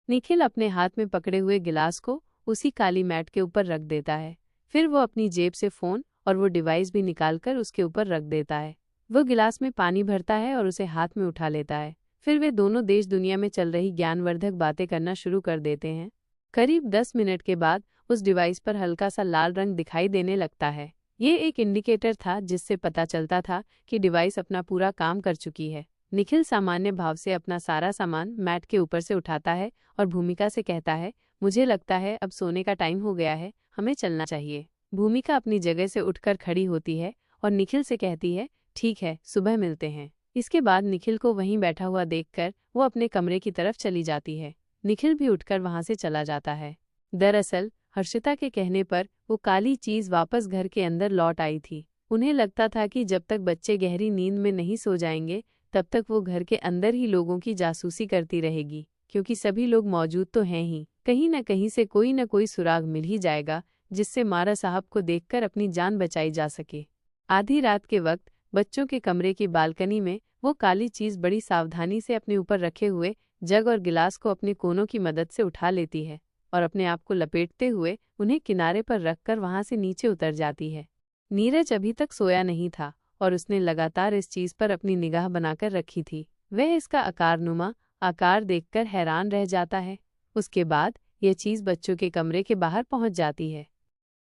निखिल अपने हाथ में पकड़े हुए गिलास को उसी काली मैट के ऊपर रख देता है। फिर वो अपनी जेब से फोन और वो डिवाइस भी निकालकर उसके ऊपर रख देता है। वो गिलास में पानी भरता है और उसे हाथ में उठा लेता है। फिर वे दोनों देश दुनिया में चल रही ज्ञानवर्धक बातें करना शुरू कर देते हैं। करीब 10 मिनट के बाद उस डिवाइस पर हल्का सा लाल रंग दिखाई देने लगता है। ये एक इंडिकेटर था जिससे पता चलता था कि डिवाइस अपना पूरा काम कर चुकी है। निखिल सामान्य भाव से अपना सारा सामान मैट के ऊपर से उठाता है और भूमिका से कहता है, मुझे लगता है अब सोने का टाइम हो गया है, हमें चलना चाहिए। भूमिका अपनी जगह से उठकर खड़ी होती है और निखिल से कहती है, ठीक है, सुबह मिलते हैं। इसके बाद निखिल को वहीं बैठा हुआ देखकर वो अपने कमरे की तरफ चली जाती है। निखिल भी उठकर वहां से चला जाता है। दरअसल हर्षिता के कहने पर वो काली चीज वापस घर के अंदर लौट आई थी। उन्हें लगता था कि जब तक बच्चे गहरी नींद में नहीं सो जाएंगे तब तक वो घर के अंदर ही लोगों की जासूसी करती रहेगी, क्योंकि सभी लोग मौजूद तो हैं ही। कहीं न कहीं से कोई न कोई सुराग मिल ही जाएगा जिससे मारा साहब को देखकर अपनी जान बचाई जा सके। आधी रात के वक्त बच्चों के कमरे की बालकनी में वो काली चीज बड़ी सावधानी से अपने ऊपर रखे हुए जग और गिलास को अपने कोनों की मदद से उठा लेती है और अपने आप को लपेटते हुए उन्हें किनारे पर रखकर वहां से नीचे उतर जाती है। नीरज अभी तक सोया नहीं था और उसने लगातार इस चीज पर अपनी निगाह बनाकर रखी थी। वह इसका आकारनुमा आकार देखकर हैरान रह जाता है। उसके बाद यह चीज बच्चों के कमरे के बाहर पहुंच जाती है।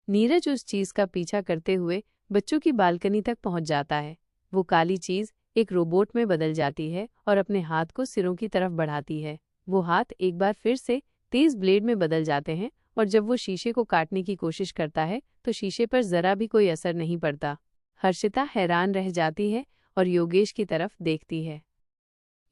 नीरज उस चीज का पीछा करते हुए बच्चों की बालकनी तक पहुंच जाता है। वो काली चीज एक रोबोट में बदल जाती है और अपने हाथ को सिरों की तरफ बढ़ाती है। वो हाथ एक बार फिर से तेज ब्लेड में बदल जाते हैं और जब वो शीशे को काटने की कोशिश करता है तो शीशे पर जरा भी कोई असर नहीं पड़ता। हर्षिता हैरान रह जाती है और योगेश की तरफ देखती है।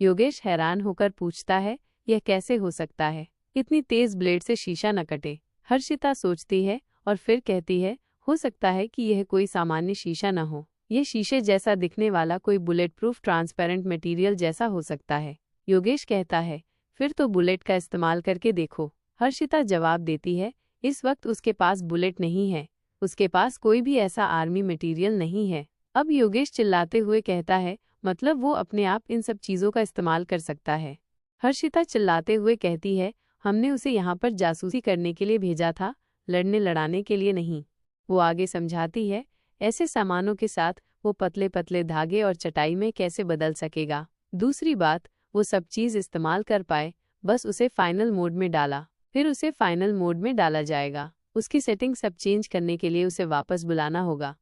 योगेश हैरान होकर पूछता है, यह कैसे हो सकता है? इतनी तेज ब्लेड से शीशा न कटे। हर्षिता सोचती है और फिर कहती है, हो सकता है कि यह कोई सामान्य शीशा न हो। यह शीशे जैसा दिखने वाला कोई बुलेट प्रूफ ट्रांसपेरेंट मटेरियल जैसा हो सकता है। योगेश कहता है, फिर तो बुलेट का इस्तेमाल करके देखो। हर्षिता जवाब देती है, इस वक्त उसके पास बुलेट नहीं है, उसके पास कोई भी ऐसा आर्मी मटेरियल नहीं है। अब योगेश चिल्लाते हुए कहता है, मतलब वो अपने आप इन सब चीजों का इस्तेमाल कर सकता है। हर्षिता चिल्लाते हुए कहती है, हमने उसे यहाँ पर जासूसी करने के लिए भेजा था, लड़ने लड़ाने के लिए नहीं। वो आगे समझाती है, ऐसे सामानों के साथ वो पतले पतले धागे और चटाई में कैसे बदल सकेगा। दूसरी बात, वो सब चीज इस्तेमाल कर पाए, बस उसे फाइनल मोड में डाला, फिर उसे फाइनल मोड में डाला जाएगा। उसकी सेटिंग सब चेंज करने के लिए उसे वापस बुलाना होगा।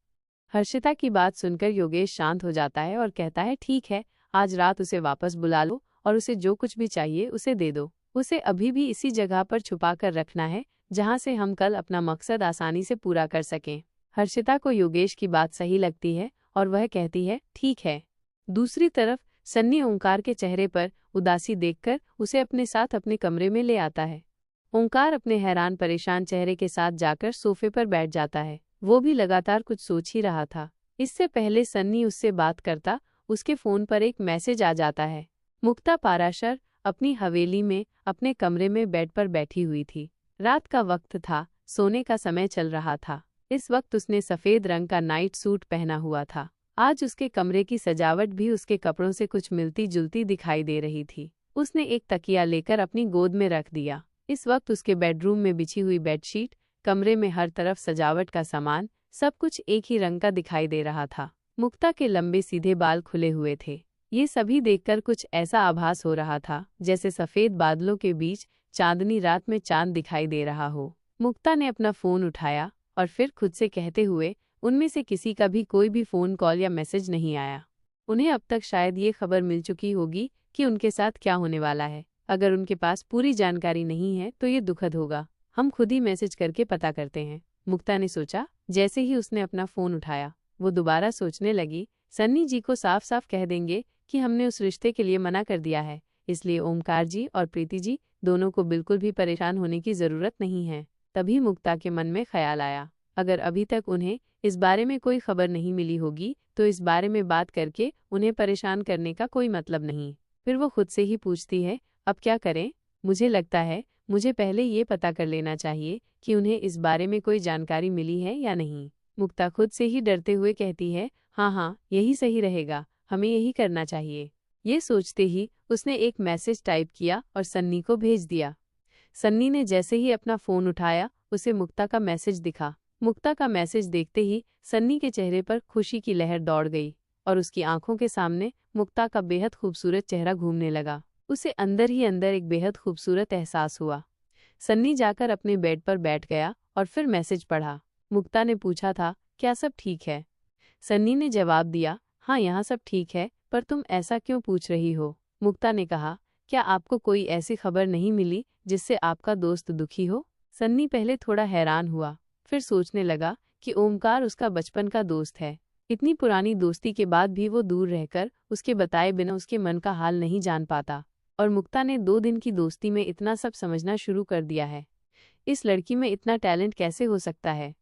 हर्षिता की बात सुनकर योगेश शांत हो जाता है और कहता है, ठीक है, आज रात उसे वापस बुला लो और उसे जो कुछ भी चाहिए उसे दे दो। उसे अभी भी इसी जगह पर छुपा कर रखना है जहां से हम कल अपना मकसद आसानी से पूरा कर सकें। हर्षिता को योगेश की बात सही लगती है और वह कहती है, ठीक है। दूसरी तरफ सन्नी ओंकार के चेहरे पर उदासी देखकर उसे अपने साथ अपने कमरे में ले आता है। ओंकार अपने हैरान परेशान चेहरे के साथ जाकर सोफे पर बैठ जाता है। वो भी लगातार कुछ सोच ही रहा था। इससे पहले सन्नी उससे बात करता उसके फोन पर एक मैसेज आ जाता है। मुक्ता पाराशर अपनी हवेली में अपने कमरे में बेड पर बैठी हुई थी। रात का वक्त था, सोने का समय चल रहा था। इस वक्त उसने सफेद रंग का नाइट सूट पहना हुआ था। आज उसके कमरे की सजावट भी उसके कपड़ों से कुछ मिलती जुलती दिखाई दे रही थी। उसने एक तकिया लेकर अपनी गोद में रख दिया। इस वक्त उसके बेडरूम में बिछी हुई बेडशीट, कमरे में हर तरफ सजावट का सामान, सब कुछ एक ही रंग का दिखाई दे रहा था। मुक्ता के लंबे सीधे बाल खुले हुए थे। ये सभी देखकर कुछ ऐसा आभास हो रहा था जैसे सफेद बादलों के बीच चांदनी रात में चांद दिखाई दे रहा हो। मुक्ता ने अपना फोन उठाया और फिर खुद से कहते हुए, उनमें से किसी का भी कोई भी फोन कॉल या मैसेज नहीं आया। उन्हें अब तक शायद ये खबर मिल चुकी होगी कि उनके साथ क्या होने वाला है। अगर उनके पास पूरी जानकारी नहीं है तो ये दुखद होगा। हम खुद ही मैसेज करके पता करते हैं, मुक्ता ने सोचा। जैसे ही उसने अपना फोन उठाया, वो दोबारा सोचने लगी, सन्नी जी को साफ साफ कह देंगे कि हमने उस रिश्ते के लिए मना कर दिया है, इसलिए ओमकार जी और प्रीति जी दोनों को बिल्कुल भी परेशान होने की जरूरत नहीं है। तभी मुक्ता के मन में ख्याल आया, अगर अभी तक उन्हें इस बारे में कोई खबर नहीं मिली होगी तो इस बारे में बात करके उन्हें परेशान करने का कोई मतलब नहीं। फिर वो खुद से ही पूछती है, अब क्या करें? मुझे लगता है मुझे पहले ये पता कर लेना चाहिए कि उन्हें इस बारे में कोई जानकारी मिली है या नहीं। मुक्ता खुद से ही डरते हुए कहती है, हाँ, यही सही रहेगा, हमें यही करना चाहिए। ये सोचते ही उसने एक मैसेज टाइप किया और सन्नी को भेज दिया। सन्नी ने जैसे ही अपना फोन उठाया, उसे मुक्ता का मैसेज दिखा। मुक्ता का मैसेज देखते ही सन्नी के चेहरे पर खुशी की लहर दौड़ गई और उसकी आंखों के सामने मुक्ता का बेहद खूबसूरत चेहरा घूमने लगा। उसे अंदर ही अंदर एक बेहद खूबसूरत एहसास हुआ। सन्नी जाकर अपने बेड पर बैठ गया और फिर मैसेज पढ़ा। मुक्ता ने पूछा था, क्या सब ठीक है? सन्नी ने जवाब दिया, हाँ, यहाँ सब ठीक है, पर तुम ऐसा क्यों पूछ रही हो? मुक्ता ने कहा, क्या आपको कोई ऐसी खबर नहीं मिली जिससे आपका दोस्त दुखी हो? सन्नी पहले थोड़ा हैरान हुआ, फिर सोचने लगा कि ओमकार उसका बचपन का दोस्त है। इतनी पुरानी दोस्ती के बाद भी वो दूर रहकर उसके बताए बिना उसके मन का हाल नहीं जान पाता, और मुक्ता ने 2 दिन की दोस्ती में इतना सब समझना शुरू कर दिया है। इस लड़की में इतना टैलेंट कैसे हो सकता है।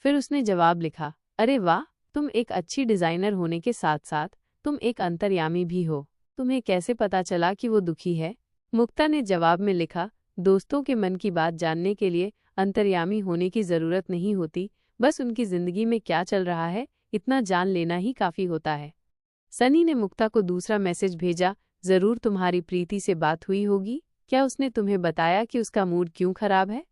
फिर उसने जवाब लिखा, अरे वाह, तुम एक अच्छी डिज़ाइनर होने के साथ साथ तुम एक अंतर्यामी भी हो। तुम्हें कैसे पता चला कि वो दुखी है? मुक्ता ने जवाब में लिखा, दोस्तों के मन की बात जानने के लिए अंतर्यामी होने की ज़रूरत नहीं होती, बस उनकी ज़िंदगी में क्या चल रहा है इतना जान लेना ही काफ़ी होता है। सनी ने मुक्ता को दूसरा मैसेज भेजा, ज़रूर तुम्हारी प्रीति से बात हुई होगी, क्या उसने तुम्हें बताया कि उसका मूड क्यों खराब है?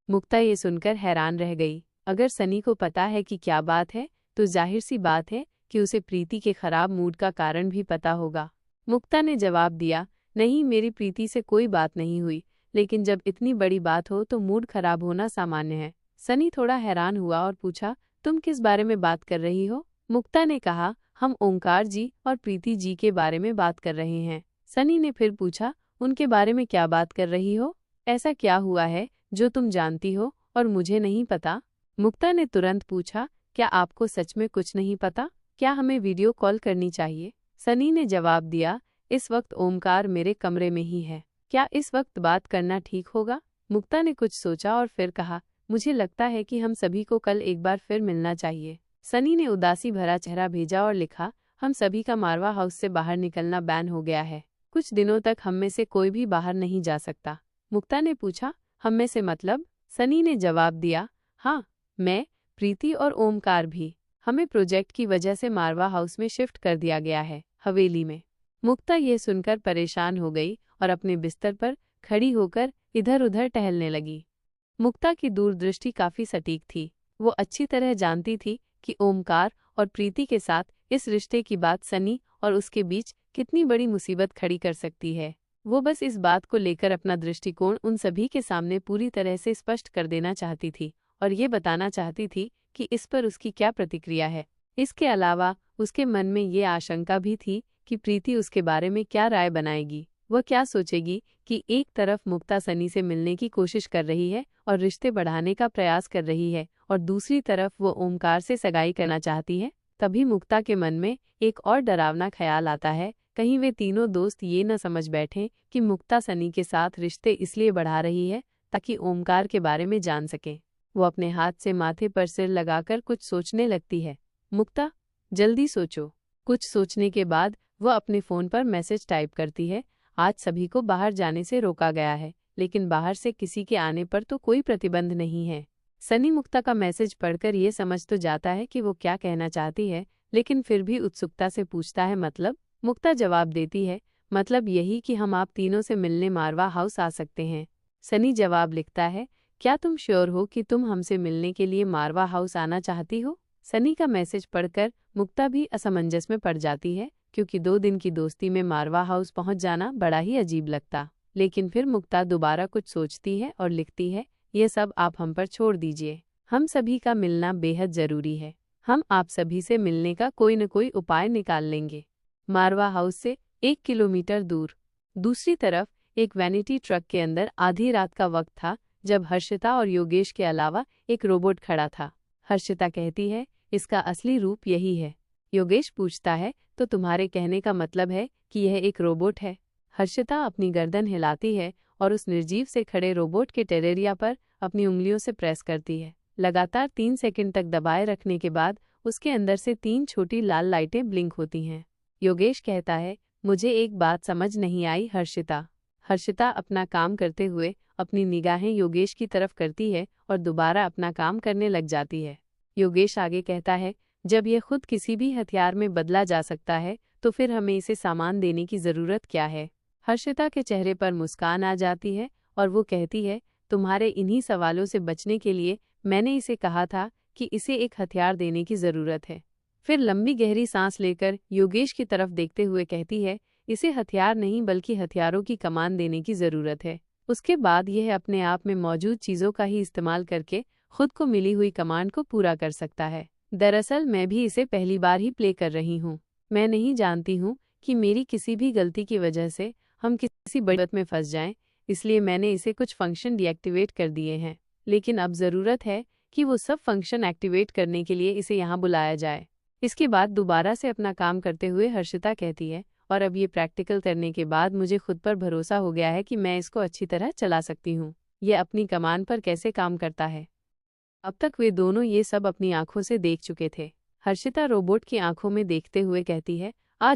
मुक्ता ये सुनकर हैरान रह गई। अगर सनी को पता है कि क्या बात है तो जाहिर सी बात है कि उसे प्रीति के खराब मूड का कारण भी पता होगा। मुक्ता ने जवाब दिया, नहीं, मेरी प्रीति से कोई बात नहीं हुई, लेकिन जब इतनी बड़ी बात हो तो मूड खराब होना सामान्य है। सनी थोड़ा हैरान हुआ और पूछा, तुम किस बारे में बात कर रही हो? मुक्ता ने कहा, हम ओंकार जी और प्रीति जी के बारे में बात कर रहे हैं। सनी ने फिर पूछा, उनके बारे में क्या बात कर रही हो? ऐसा क्या हुआ है जो तुम जानती हो और मुझे नहीं पता? मुक्ता ने तुरंत पूछा, क्या आपको सच में कुछ नहीं पता? क्या हमें वीडियो कॉल करनी चाहिए? सनी ने जवाब दिया, इस वक्त ओमकार मेरे कमरे में ही है, क्या इस वक्त बात करना ठीक होगा? मुक्ता ने कुछ सोचा और फिर कहा, मुझे लगता है कि हम सभी को कल एक बार फिर मिलना चाहिए। सनी ने उदासी भरा चेहरा भेजा और लिखा, हम सभी का मारवा हाउस से बाहर निकलना बैन हो गया है, कुछ दिनों तक हम में से कोई भी बाहर नहीं जा सकता। मुक्ता ने पूछा, हम में से मतलब? सनी ने जवाब दिया, हाँ, मैं, प्रीति और ओमकार भी। हमें प्रोजेक्ट की वजह से मारवा हाउस में शिफ्ट कर दिया गया है, हवेली में। मुक्ता ये सुनकर परेशान हो गई और अपने बिस्तर पर खड़ी होकर इधर उधर टहलने लगी। मुक्ता की दूरदृष्टि काफी सटीक थी। वो अच्छी तरह जानती थी कि ओमकार और प्रीति के साथ इस रिश्ते की बात सनी और उसके बीच कितनी बड़ी मुसीबत खड़ी कर सकती है। वो बस इस बात को लेकर अपना दृष्टिकोण उन सभी के सामने पूरी तरह से स्पष्ट कर देना चाहती थी और ये बताना चाहती थी कि इस पर उसकी क्या प्रतिक्रिया है। इसके अलावा उसके मन में ये आशंका भी थी कि प्रीति उसके बारे में क्या राय बनाएगी। वह क्या सोचेगी कि एक तरफ मुक्ता सनी से मिलने की कोशिश कर रही है और रिश्ते बढ़ाने का प्रयास कर रही है और दूसरी तरफ वो ओमकार से सगाई करना चाहती है। तभी मुक्ता के मन में एक और डरावना ख्याल आता है, कहीं वे तीनों दोस्त ये न समझ बैठें कि मुक्ता सनी के साथ रिश्ते इसलिए बढ़ा रही है ताकि ओमकार के बारे में जान सके। वो अपने हाथ से माथे पर सिर लगाकर कुछ सोचने लगती है। मुक्ता, जल्दी सोचो। कुछ सोचने के बाद वह अपने फ़ोन पर मैसेज टाइप करती है, आज सभी को बाहर जाने से रोका गया है, लेकिन बाहर से किसी के आने पर तो कोई प्रतिबंध नहीं है। सनी मुक्ता का मैसेज पढ़कर ये समझ तो जाता है कि वो क्या कहना चाहती है, लेकिन फिर भी उत्सुकता से पूछता है, मतलब? मुक्ता जवाब देती है, मतलब यही कि हम आप तीनों से मिलने मारवा हाउस आ सकते हैं। सनी जवाब लिखता है, क्या तुम श्योर हो कि तुम हमसे मिलने के लिए मारवा हाउस आना चाहती हो? सनी का मैसेज पढ़कर मुक्ता भी असमंजस में पड़ जाती है, क्योंकि 2 दिन की दोस्ती में मारवा हाउस पहुंच जाना बड़ा ही अजीब लगता। लेकिन फिर मुक्ता दोबारा कुछ सोचती है और लिखती है, ये सब आप हम पर छोड़ दीजिए, हम सभी का मिलना बेहद जरूरी है। हम आप सभी से मिलने का कोई न कोई उपाय निकाल लेंगे। मारवा हाउस से 1 किलोमीटर दूर। दूसरी तरफ एक वैनिटी ट्रक के अंदर आधी रात का वक्त था जब हर्षिता और योगेश के अलावा एक रोबोट खड़ा था। हर्षिता कहती है, इसका असली रूप यही है। योगेश पूछता है, तो तुम्हारे कहने का मतलब है कि यह एक रोबोट है? हर्षिता अपनी गर्दन हिलाती है और उस निर्जीव से खड़े रोबोट के टेरेरिया पर अपनी उंगलियों से प्रेस करती है। लगातार 3 सेकंड तक दबाए रखने के बाद उसके अंदर से 3 छोटी लाल लाइटें ब्लिंक होती हैं। योगेश कहता है, मुझे एक बात समझ नहीं आई हर्षिता। हर्षिता अपना काम करते हुए अपनी निगाहें योगेश की तरफ करती है और दोबारा अपना काम करने लग जाती है। योगेश आगे कहता है, जब यह खुद किसी भी हथियार में बदला जा सकता है तो फिर हमें इसे सामान देने की ज़रूरत क्या है? हर्षिता के चेहरे पर मुस्कान आ जाती है और वो कहती है, तुम्हारे इन्हीं सवालों से बचने के लिए मैंने इसे कहा था कि इसे एक हथियार देने की ज़रूरत है। फिर लंबी गहरी सांस लेकर योगेश की तरफ देखते हुए कहती है, इसे हथियार नहीं बल्कि हथियारों की कमान देने की ज़रूरत है। उसके बाद यह अपने आप में मौजूद चीज़ों का ही इस्तेमाल करके खुद को मिली हुई कमांड को पूरा कर सकता है। दरअसल मैं भी इसे पहली बार ही प्ले कर रही हूँ। मैं नहीं जानती हूँ कि मेरी किसी भी गलती की वजह से हम किसी बड़ी बात में फंस जाएं, इसलिए मैंने इसे कुछ फंक्शन डीएक्टिवेट कर दिए हैं। लेकिन अब ज़रूरत है कि वो सब फंक्शन एक्टिवेट करने के लिए इसे यहाँ बुलाया जाए। इसके बाद दोबारा से अपना काम करते हुए हर्षिता कहती है, और अब ये प्रैक्टिकल करने के बाद मुझे खुद पर भरोसा हो गया है कि मैं इसको अच्छी तरह चला सकती हूँ। यह अपनी कमान पर कैसे काम करता है। अब तक वे दोनों ये सब अपनी आंखों से देख चुके थे। हर्षिता रोबोट की आंखों में देखते हुए कहती है, आ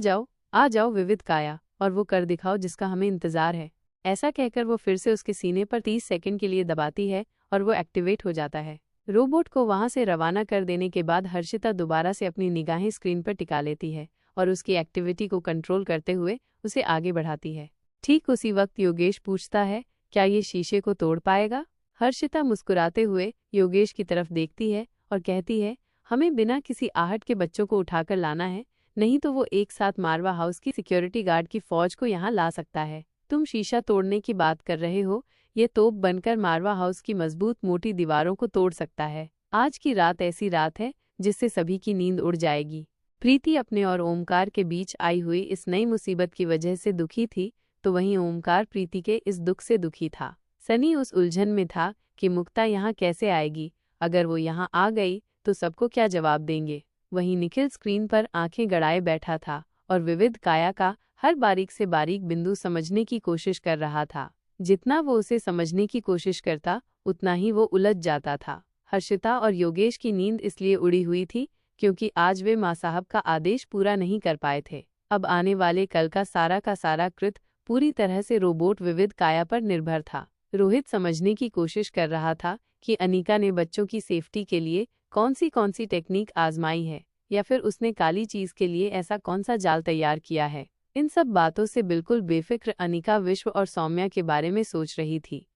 जाओ विविध काया, और वो कर दिखाओ जिसका हमें इंतजार है। ऐसा कहकर वो फिर से उसके सीने पर 30 सेकंड के लिए दबाती है और वो एक्टिवेट हो जाता है। रोबोट को वहां से रवाना कर देने के बाद हर्षिता दोबारा से अपनी निगाहें स्क्रीन पर टिका लेती है और उसकी एक्टिविटी को कंट्रोल करते हुए उसे आगे बढ़ाती है। ठीक उसी वक्त योगेश पूछता है, क्या ये शीशे को तोड़ पाएगा? हर्षिता मुस्कुराते हुए योगेश की तरफ देखती है और कहती है, हमें बिना किसी आहट के बच्चों को उठाकर लाना है, नहीं तो वो एक साथ मारवा हाउस की सिक्योरिटी गार्ड की फौज को यहाँ ला सकता है। तुम शीशा तोड़ने की बात कर रहे हो, ये तोप बनकर मारवा हाउस की मजबूत मोटी दीवारों को तोड़ सकता है। आज की रात ऐसी रात है जिससे सभी की नींद उड़ जाएगी। प्रीति अपने और ओमकार के बीच आई हुई इस नई मुसीबत की वजह से दुखी थी, तो वहीं ओमकार प्रीति के इस दुख से दुखी था। सनी उस उलझन में था कि मुक्ता यहाँ कैसे आएगी, अगर वो यहाँ आ गई तो सबको क्या जवाब देंगे। वहीं निखिल स्क्रीन पर आंखें गड़ाए बैठा था और विविध काया का हर बारीक से बारीक बिंदु समझने की कोशिश कर रहा था। जितना वो उसे समझने की कोशिश करता उतना ही वो उलझ जाता था। हर्षिता और योगेश की नींद इसलिए उड़ी हुई थी क्योंकि आज वे माँ साहब का आदेश पूरा नहीं कर पाए थे। अब आने वाले कल का सारा कृत पूरी तरह से रोबोट विविध काया पर निर्भर था। रोहित समझने की कोशिश कर रहा था कि अनीका ने बच्चों की सेफ्टी के लिए कौन सी टेक्निक आजमाई है, या फिर उसने काली चीज के लिए ऐसा कौन सा जाल तैयार किया है। इन सब बातों से बिल्कुल बेफिक्र अनीका विश्व और सौम्या के बारे में सोच रही थी।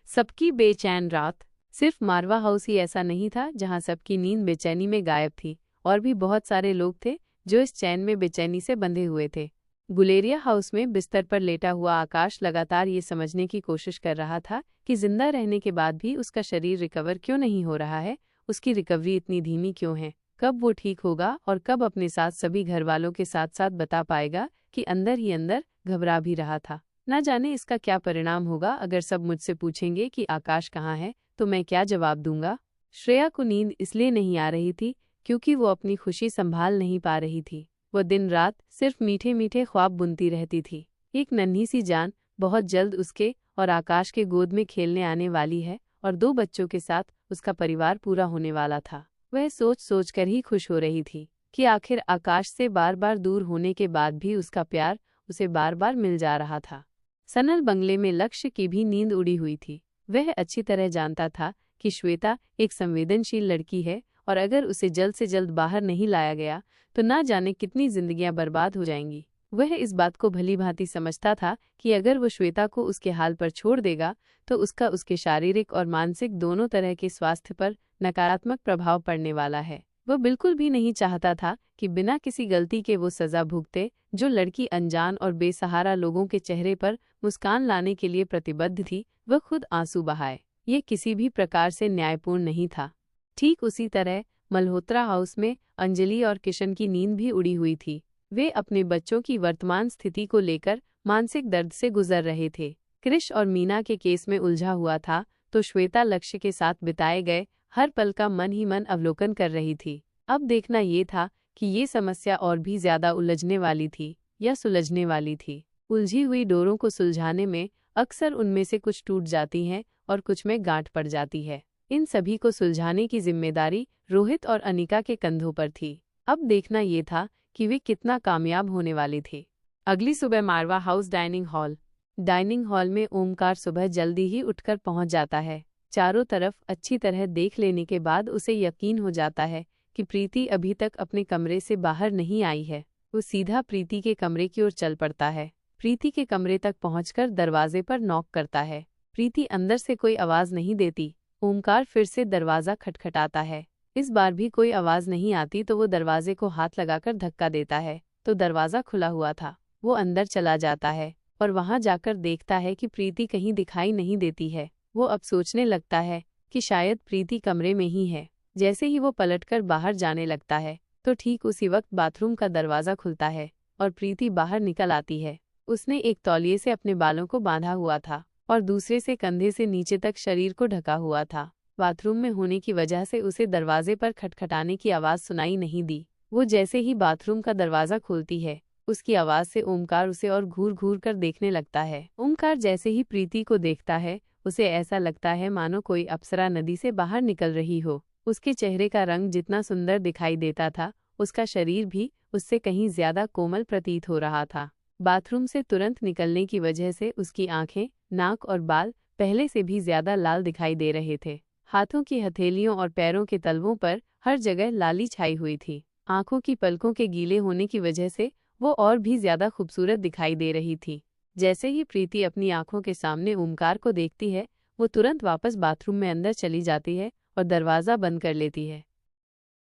सबकी बेचैन रात। सिर्फ मारवा हाउस ही ऐसा नहीं था जहां सबकी नींद बेचैनी में गायब थी, और भी बहुत सारे लोग थे जो इस चैन में बेचैनी से बंधे हुए थे। गुलेरिया हाउस में बिस्तर पर लेटा हुआ आकाश लगातार ये समझने की कोशिश कर रहा था कि जिंदा रहने के बाद भी उसका शरीर रिकवर क्यों नहीं हो रहा है, उसकी रिकवरी इतनी धीमी क्यों है, कब वो ठीक होगा और कब अपने साथ सभी घरवालों के साथ साथ बता पाएगा कि अंदर ही अंदर घबरा भी रहा था। न जाने इसका क्या परिणाम होगा अगर सब मुझसे पूछेंगे कि आकाश कहाँ है, तो मैं क्या जवाब दूंगा। श्रेया को नींद इसलिए नहीं आ रही थी क्योंकि वो अपनी खुशी संभाल नहीं पा रही थी। वो दिन रात सिर्फ मीठे मीठे ख्वाब बुनती रहती थी। एक नन्ही सी जान बहुत जल्द उसके और आकाश के गोद में खेलने आने वाली है और 2 बच्चों के साथ उसका परिवार पूरा होने वाला था। वह सोच कर ही खुश हो रही थी कि आखिर आकाश से बार बार दूर होने के बाद भी उसका प्यार उसे बार बार मिल जा रहा था। सनल बंगले में लक्ष्य की भी नींद उड़ी हुई थी। वह अच्छी तरह जानता था कि श्वेता एक संवेदनशील लड़की है और अगर उसे जल्द से जल्द बाहर नहीं लाया गया तो ना जाने कितनी जिंदगियां बर्बाद हो जाएंगी। वह इस बात को भली भांति समझता था कि अगर वो श्वेता को उसके हाल पर छोड़ देगा तो उसका उसके शारीरिक और मानसिक दोनों तरह के स्वास्थ्य पर नकारात्मक प्रभाव पड़ने वाला है। वह बिल्कुल भी नहीं चाहता था कि बिना किसी गलती के वो सजा भुगते। जो लड़की अनजान और बेसहारा लोगों के चेहरे पर मुस्कान लाने के लिए प्रतिबद्ध थी, वह खुद आंसू बहाए। ये किसी भी प्रकार से न्यायपूर्ण नहीं था। ठीक उसी तरह मल्होत्रा हाउस में अंजलि और किशन की नींद भी उड़ी हुई थी। वे अपने बच्चों की वर्तमान स्थिति को लेकर मानसिक दर्द से गुजर रहे थे। कृष और मीना के केस में उलझा हुआ था तो श्वेता लक्ष्य के साथ बिताए गए हर पल का मन ही मन अवलोकन कर रही थी। अब देखना ये था कि ये समस्या और भी ज्यादा उलझने वाली थी या सुलझने वाली थी। उलझी हुई डोरों को सुलझाने में अक्सर उनमें से कुछ टूट जाती हैं और कुछ में गांठ पड़ जाती है। इन सभी को सुलझाने की जिम्मेदारी रोहित और अनीका के कंधों पर थी। अब देखना ये था कि वे कितना कामयाब होने वाले थे। अगली सुबह मारवा हाउस डाइनिंग हॉल में ओमकार सुबह जल्दी ही उठकर पहुंच जाता है। चारों तरफ अच्छी तरह देख लेने के बाद उसे यकीन हो जाता है कि प्रीति अभी तक अपने कमरे से बाहर नहीं आई है। वो सीधा प्रीति के कमरे की ओर चल पड़ता है। प्रीति के कमरे तक पहुंचकर दरवाजे पर नॉक करता है। प्रीति अंदर से कोई आवाज नहीं देती। ओमकार फिर से दरवाजा खटखटाता है। इस बार भी कोई आवाज नहीं आती तो वो दरवाजे को हाथ लगाकर धक्का देता है तो दरवाजा खुला हुआ था। वो अंदर चला जाता है और वहां जाकर देखता है कि प्रीति कहीं दिखाई नहीं देती है। वो अब सोचने लगता है कि शायद प्रीति कमरे में ही है। जैसे ही वो पलटकर बाहर जाने लगता है तो ठीक उसी वक्त बाथरूम का दरवाजा खुलता है और प्रीति बाहर निकल आती है। उसने एक तौलिए से अपने बालों को बांधा हुआ था और दूसरे से कंधे से नीचे तक शरीर को ढका हुआ था। बाथरूम में होने की वजह से उसे दरवाजे पर खटखटाने की आवाज सुनाई नहीं दी। वो जैसे ही बाथरूम का दरवाजा खोलती है उसकी आवाज से ओमकार उसे और घूर घूर कर देखने लगता है। ओमकार जैसे ही प्रीति को देखता है उसे ऐसा लगता है मानो कोई अप्सरा नदी से बाहर निकल रही हो। उसके चेहरे का रंग जितना सुंदर दिखाई देता था, उसका शरीर भी उससे कहीं ज्यादा कोमल प्रतीत हो रहा था। बाथरूम से तुरंत निकलने की वजह से उसकी आंखें, नाक और बाल पहले से भी ज्यादा लाल दिखाई दे रहे थे। हाथों की हथेलियों और पैरों के तलवों पर हर जगह लाली छाई हुई थी। आंखों की पलकों के गीले होने की वजह से वो और भी ज्यादा खूबसूरत दिखाई दे रही थी। जैसे ही प्रीति अपनी आंखों के सामने ओमकार को देखती है, वो तुरंत वापस बाथरूम में अंदर चली जाती है और दरवाज़ा बंद कर लेती है।